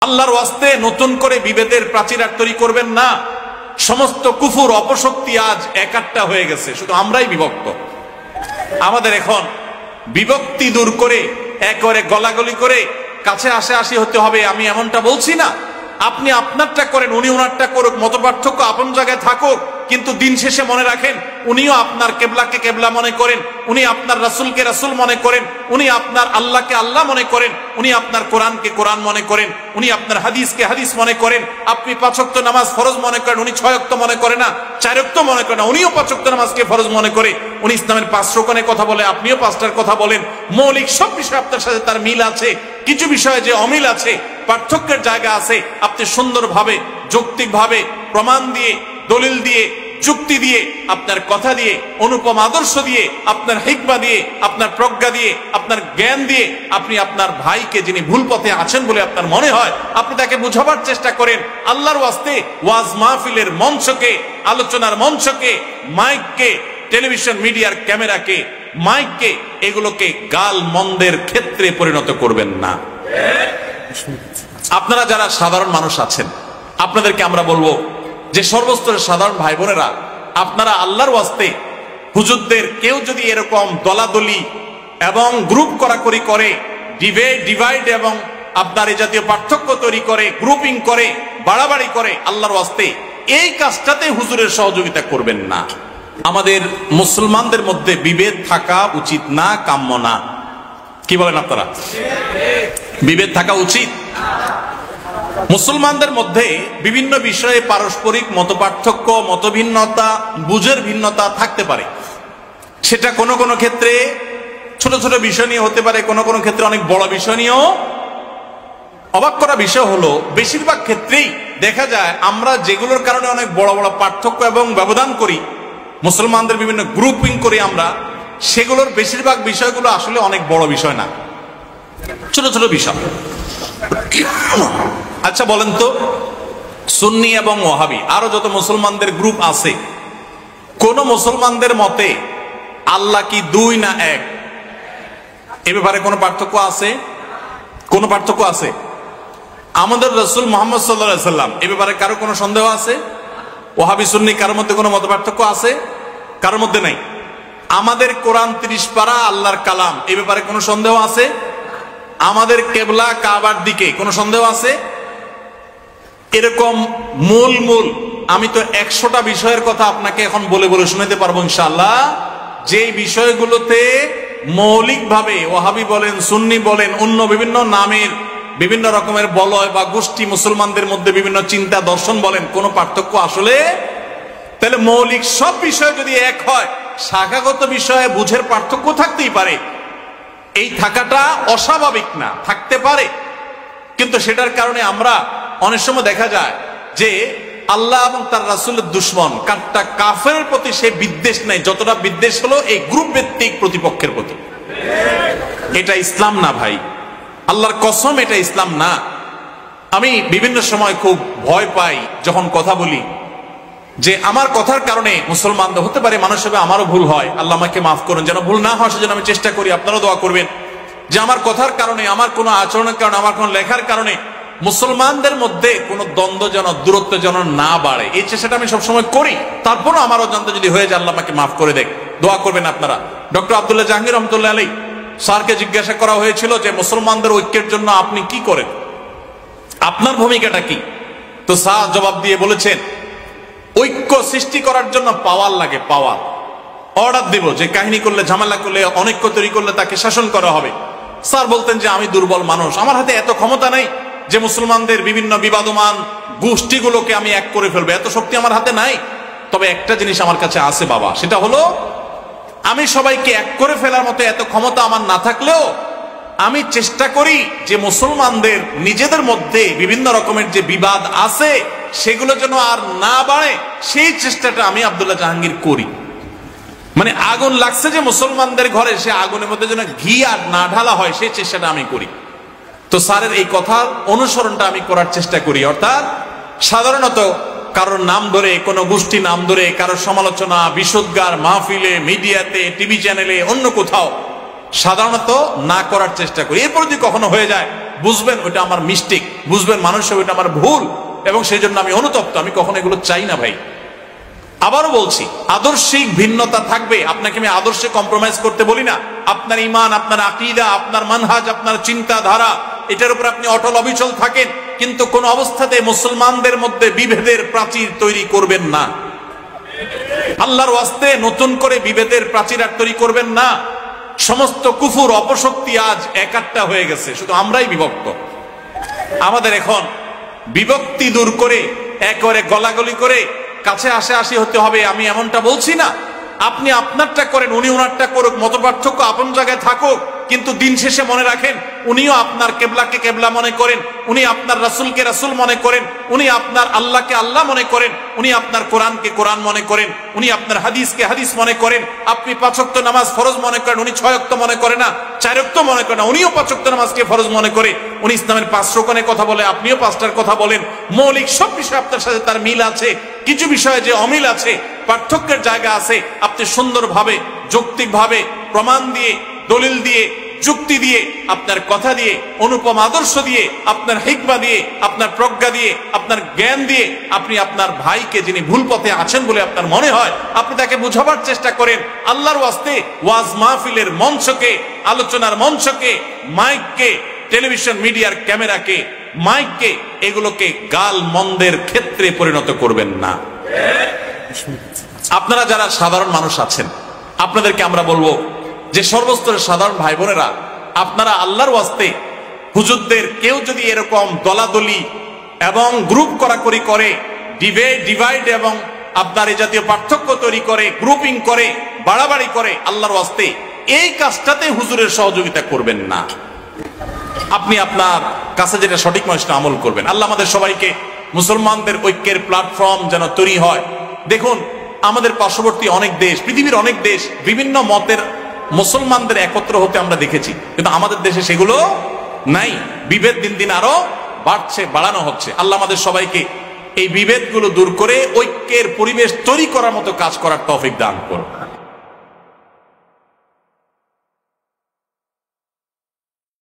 আল্লাহর ওয়াস্তে নতুন করে বিভেদের প্রাচীর আর তৈরি করবেন না। সমস্ত কুফুর অপশক্তি আজ একাট্টা হয়ে গেছে, শুধু আমরাই বিভক্ত। আমাদের এখন বিভক্তি দূর করে একবারে গলাগলি করে কাছে আসি হতে হবে, আমি এমনটা বলছি না। আপনি আপনারটা করেন, উনি ওনারটা করুক, মত পার্থক্য আপন জায়গায় থাকুক, কিন্তু দিন শেষে মনে রাখেন উনিও আপনার কেবলাকে কেবলা মনে করেন, উনি আপনার রাসূলকে রাসূল মনে করেন, উনি আপনার আল্লাহকে আল্লাহ মনে করেন, উনি আপনার কোরআনকে কোরআন মনে করেন, উনি আপনার হাদিসকে হাদিস মনে করেন। আপনি 5 ওয়াক্ত নামাজ ফরজ মনে করেন, উনি 6 ওয়াক্ত মনে করে না, 4 ওয়াক্ত মনে করে না, উনিও 5 ওয়াক্ত নামাজকে ফরজ মনে করে। উনি ইসলামের 5 রকমের কথা বলে, আপনিও 5টার কথা বলেন। মৌলিক সব বিষয় আপনার সাথে তার মিল আছে, কিছু বিষয়ে যে অমিল আছে, পার্থক্যের জায়গা আছে, আপনি সুন্দরভাবে যৌক্তিকভাবে প্রমাণ দিয়ে, দলিল দিয়ে, যুক্তি দিয়ে, আপনার কথা দিয়ে, অনুপম আদর্শ দিয়ে, আপনার হিকমা দিয়ে, আপনার প্রজ্ঞা দিয়ে, আপনার জ্ঞান দিয়ে আপনি আপনার ভাইকে, যিনি ভুল পথে আছেন বলে আপনার মনে হয়, আপনি তাকে বুঝাবার চেষ্টা করেন। আল্লাহর ওয়াস্তে ওয়াজ মাহফিলের মঞ্চকে, আলোচনার মঞ্চকে, মাইককে, টেলিভিশন মিডিয়ার ক্যামেরাকে, মাইককে, এগুলোকে গাল মন্দের ক্ষেত্রে পরিণত করবেন না। আপনারা যারা সাধারণ মানুষ আছেন, আপনাদেরকে আমরা বলবো যে সর্বস্তরের সাধারণ ভাই বোনেরা, আপনারা আল্লাহর ওয়াস্তে হুজুরদের কেউ যদি এরকম দলাদলি এবং গ্রুপ করাকরি করে, ডিভাইড এবং আপনার এই জাতীয় পার্থক্য তৈরি করে, গ্রুপিং করে, বাড়াবাড়ি করে, আল্লাহর ওয়াস্তে এই কাজটাতে হুজুরের সহযোগিতা করবেন না। আমাদের মুসলমানদের মধ্যে বিভেদ থাকা উচিত না, কাম্য না। কি বলেন আপনারা? বিভেদ থাকা উচিত। মুসলমানদের মধ্যে বিভিন্ন বিষয়ে পারস্পরিক মতপার্থক্য, মতভিন্নতা, বুঝের ভিন্নতা থাকতে পারে। সেটা কোনো কোনো ক্ষেত্রে ছোট ছোট বিষয় নিয়ে হতে পারে, কোনো কোনো ক্ষেত্রে অনেক বড় বিষয় নিয়েও। অবাক করা বিষয় হলো, বেশিরভাগ ক্ষেত্রেই দেখা যায় আমরা যেগুলোর কারণে অনেক বড় বড় পার্থক্য এবং ব্যবধান করি, মুসলমানদের বিভিন্ন গ্রুপিং করি আমরা, সেগুলোর বেশিরভাগ বিষয়গুলো আসলে অনেক বড় বিষয় না, ছোট ছোট বিষয়। আচ্ছা বলেন তো, সুন্নি এবং ওয়াহাবি আরো যত মুসলমানদের গ্রুপ আছে, কোন মুসলমানদের মতে আল্লাহ কি 2 না 1? এ ব্যাপারে কোনো পার্থক্য আছে? কোন পার্থক্য আছে? আমাদের রাসূল মুহাম্মদ সাল্লাল্লাহু আলাইহি সাল্লাম, এ ব্যাপারে কারো কোনো সন্দেহ আছে? ওয়াহাবি সুন্নি কারোর মধ্যে কোনো মত পার্থক্য আছে? কারোর মধ্যে নাই। আমাদের কোরআন 30 পারা আল্লাহর কালাম, এ ব্যাপারে কোনো সন্দেহ আছে? আমাদের কেবলা কাবার দিকে কোনো সন্দেহ আছে? এরকম মূল আমি তো 100টা বিষয়ের কথা আপনাকে এখন বলে বলে শোনাতে পারবো ইনশাআল্লাহ, যে বিষয়গুলোতে মৌলিকভাবে ওয়াহাবি বলেন, সুন্নি বলেন, অন্য বিভিন্ন নামের বিভিন্ন রকমের বলয় বা গোষ্ঠী মুসলমানদের মধ্যে বিভিন্ন চিন্তা দর্শন বলেন, কোনো পার্থক্য আসলে। তাহলে মৌলিক সব বিষয় যদি এক হয়, শাখাগত বিষয়ে বুঝের পার্থক্য থাকতেই পারে। এই থাকাটা অস্বাভাবিক না, থাকতে পারে, কিন্তু সেটার কারণে আমরা অনেক সময় দেখা যায় যে আল্লাহ এবং তার রাসূলের দুশমন কাটটা কাফেরের প্রতি সে বিদ্বেষ নাই, যতটা বিদ্বেষ হলো এই গ্রুপ ভিত্তিক প্রতিপক্ষের প্রতি। এটা ইসলাম না ভাই, আল্লাহর কসম, এটা ইসলাম না। আমি বিভিন্ন সময় খুব ভয় পাই যখন কথা বলি, যে আমার কথার কারণে মুসলমানদের হতে পারে, মানুষ হবে, আমারও ভুল হয়, আল্লাহ আমাকে মাফ করুন, যেন ভুল না হয় সেজন্য আমি চেষ্টা করি, আপনারাও দোয়া করবেন, যে আমার কথার কারণে, আমার কোনো আচরণের কারণে, আমার কোনো লেখার কারণে মুসলমানদের মধ্যে কোনো দ্বন্দ্ব যেন, দূরত্ব যেন না বাড়ে, এই চেষ্টাটা আমি সবসময় করি। তারপরও আমার অজান্তে যদি হয়ে যায়, আল্লাহ আমাকে মাফ করে দেখ, দোয়া করবেন আপনারা। ডক্টর আব্দুল্লাহ জাহাঙ্গীর রহমতুল্লাহ আলাইহি স্যারকে জিজ্ঞাসা করা হয়েছিল যে মুসলমানদের ঐক্যের জন্য আপনি কি করেন, আপনার ভূমিকাটা কি? তো স্যার জবাব দিয়ে বলেছেন, ঐক্য সৃষ্টি করার জন্য পাওয়ার লাগে, পাওয়ার। অর্ডার দিব যে কাহিনী করলে, ঝামেলা করলে, অনৈক্য তৈরি করলে তাকে শাসন করা হবে। স্যার বলতেন যে আমি দুর্বল মানুষ, আমার হাতে এত ক্ষমতা নেই যে মুসলমানদের বিভিন্ন বিবাদমান গোষ্ঠীগুলোকে আমি এক করে ফেলবো, এত শক্তি আমার হাতে নাই। তবে একটা জিনিস আমার কাছে আছে বাবা, সেটা হলো আমি সবাইকে এক করে ফেলার মতো এত ক্ষমতা আমার না থাকলেও আমি চেষ্টা করি যে মুসলমানদের নিজেদের মধ্যে বিভিন্ন রকমের যে বিবাদ আছে সেগুলো যেন আর না বাড়ে, সেই চেষ্টাটা আমি আব্দুল্লাহ জাহাঙ্গীর করি। মানে আগুন লাগছে যে মুসলমানদের ঘরে, সে আগুনের মধ্যে যেন ঘি আর না ঢালা হয়, সেই চেষ্টাটা আমি করি। তো স্যারের এই কথার অনুসরণটা আমি করার চেষ্টা করি। অর্থাৎ সাধারণত কারোর নাম ধরে, কোনো গোষ্ঠী নাম ধরে কারোর সমালোচনা, বিশুদ্গার, মাহফিলে, মিডিয়াতে, টিভি চ্যানেলে, অন্য কোথাও সাধারণত না করার চেষ্টা করি। এরপর যদি কখনো হয়ে যায় বুঝবেন ওইটা আমার মিস্টেক, বুঝবেন মানুষ ওইটা আমার ভুল, এবং সেই জন্য আমি অনুতপ্ত। আমি কখনো এগুলো চাই না ভাই। আবারও বলছি, আদর্শিক ভিন্নতা থাকবে, আপনাকে আমি আদর্শে কম্প্রোমাইজ করতে বলি না। আপনার ঈমান, আপনার আকীদা, আপনার মানহাজ, আপনার চিন্তাধারা, এটার উপর আপনি অটল অবিচল থাকেন, কিন্তু কোন অবস্থাতে মুসলমানদের মধ্যে বিভেদের প্রাচীর তৈরি করবেন না। আল্লাহর ওয়াস্তে নতুন করে বিভেদের প্রাচীর আর তৈরি করবেন না। সমস্ত কুফুর অপশক্তি আজ একাট্টা হয়ে গেছে, শুধু আমরাই বিভক্ত। আমাদের এখন বিভক্তি দূর করে একবারে গলাগলি করে কাছে আসি হতে হবে, আমি এমনটা বলছি না। আপনি আপনারটা করেন, উনি ওনারটা করুক, মত পার্থক্য আপন জায়গায় থাকুক, কিন্তু দিন শেষে মনে রাখেন উনিও আপনার কেবলাকে কেবলা মনে করেন, উনি আপনার রাসূলকে রাসূল মনে করেন, উনি আপনার আল্লাহকে আল্লাহ মনে করেন, উনি আপনার কোরআনকে কোরআন মনে করেন, উনি আপনার হাদিসকে হাদিস মনে করেন। আপনি 5 ওয়াক্ত নামাজ ফরজ মনে করেন, উনি 6 ওয়াক্ত মনে করে না, 4 ওয়াক্ত মনে করে না, উনিও 5 ওয়াক্ত নামাজকে ফরজ মনে করে। উনি ইসলামের 5 রকমের কথা বলে, আপনিও 5টার কথা বলেন। মৌলিক সব বিষয় আপনার সাথে তার মিল আছে, কিছু বিষয়ে যে অমিল আছে, পার্থক্যের জায়গা আছে, আপনি সুন্দরভাবে যৌক্তিকভাবে প্রমাণ দিয়ে, দলিল দিয়ে, যুক্তি দিয়ে, আপনার কথা দিয়ে, অনুপম আদর্শ দিয়ে, আপনার হিকমা দিয়ে, আপনার প্রজ্ঞা দিয়ে, আপনার জ্ঞান দিয়ে আপনি আপনার ভাইকে, যিনি ভুল পথে আছেন বলে আপনার মনে হয়, আপনি তাকে বুঝাবার চেষ্টা করেন। আল্লাহর ওয়াস্তে ওয়াজ মাহফিলের মঞ্চকে, আলোচনার মঞ্চকে, মাইককে, টেলিভিশন মিডিয়ার ক্যামেরাকে, মাইককে, এগুলোকে গাল মন্দের ক্ষেত্রে পরিণত করবেন না। আপনারা যারা সাধারণ মানুষ আছেন, আপনাদেরকে আমরা বলবো যে সর্বস্তরের সাধারণ ভাই বোনেরা, আপনারা আল্লাহর ওয়াস্তে হুজুরদের কেউ যদি এরকম দলাদলি এবং গ্রুপ করাকরি করে, ডিভাইড এবং আপনার এই জাতীয় পার্থক্য তৈরি করে, গ্রুপিং করে, বাড়াবাড়ি করে, আল্লাহর ওয়াস্তে এই কাজটাতে হুজুরের সহযোগিতা করবেন না। আপনি আপনার কাছে যেটা সঠিক মনে সেটা আমল করবেন। আল্লাহ আমাদের সবাইকে মুসলমানদের ঐক্যের প্ল্যাটফর্ম যেন তৈরি হয়। দেখুন, আমাদের পার্শ্ববর্তী অনেক দেশ, পৃথিবীর অনেক দেশ, বিভিন্ন মতের মুসলমানদের একত্র হতে আমরা দেখেছি, কিন্তু আমাদের দেশে সেগুলো নাই। বিভেদ দিন দিন আরো বাড়ছে, বাড়ানো হচ্ছে। আল্লাহ আমাদের সবাইকে এই বিভেদগুলো দূর করে ঐক্যের পরিবেশ তৈরি করার মতো কাজ করার তৌফিক দান করুন।